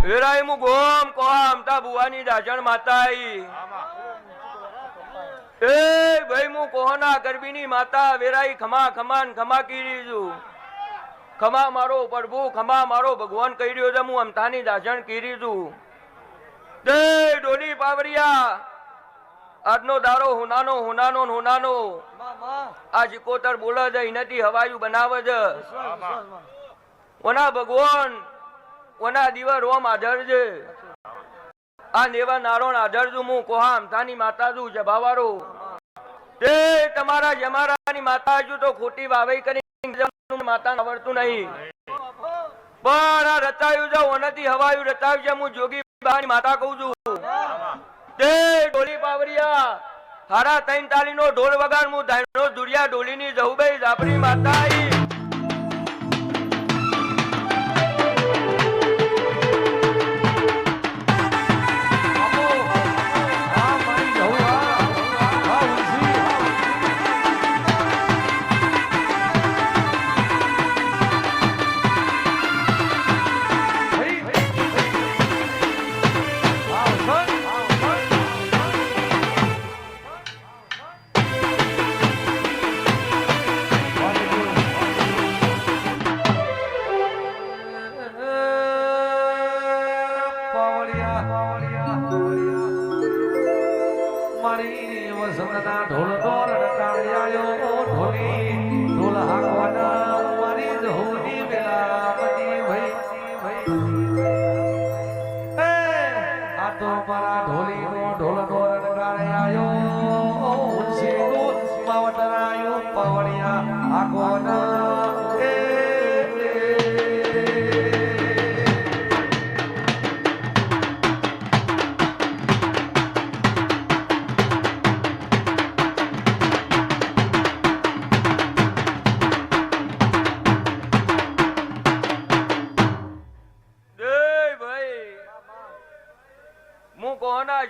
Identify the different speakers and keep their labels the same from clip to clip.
Speaker 1: વેરાઈ મુ ગોમ કોહા અમતા બુવાની દાજણ માતા આઈ એ ભાઈ મુ કોહના ગરબીની માતા વેરાઈ ખમા ખમાન ખમા કીરી છું ખમા મારો પ્રભુ ખમા મારો ભગવાન કહી રહ્યો છે હું અમતાની દાજણ કીરી છું દે ડોલી પાવરિયા આજનો દારો હુનાનો હુનાનો હુનાનો આ જીકોતર બોલે છે એનાથી હવાયું બનાવે છે ઓના ભગવાન ઓના દીવા રોમ આધર છે આ નેવા નારોણ આધર છું હું કોહા અમથાની માતા છું જભાવારો તે તમારા જમારાની માતા છું તો ખોટી વાવઈ કરી માતા આવડતું નહીં પણ આ રચાયું છે ઓનાથી હવાયું રચાયું છે હું જોગી બાની માતા કહું છું તે ડોલી પાવરિયા હારા 3 નો ઢોલ વગાડ હું ધાયનો દુરિયા ડોલીની જહુભાઈ જાપરી માતા આઈ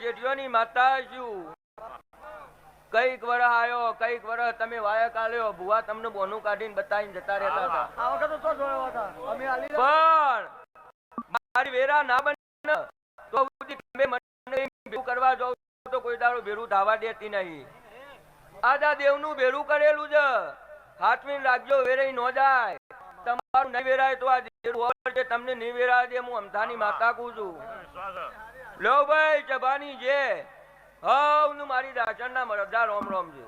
Speaker 1: જેઠિયોની માતા છું કઈક વરસ આયો કઈક વરસ તમે વાયા કાઢ્યો ભુવા તમને બોનું કાઢીને બતાવીને જતા રહેતા હતા પણ મારી વેરા ના બને તો તમે મને ભેરું કરવા જાવ તો કોઈ દાડો ભેરું ધાવા દેતી નહીં આજા દેવનું ભેરું કરેલું છે હાથવીને રાખજો વેરાઈ નો જાય તમારું નહીં વેરાય તો આ તમને નહીં વેરાય દે હું અમથાની માતા કહું છું લો ભાઈ જબાની જે હવ નું મારી દાજણ ના મરદા રોમ રોમ છે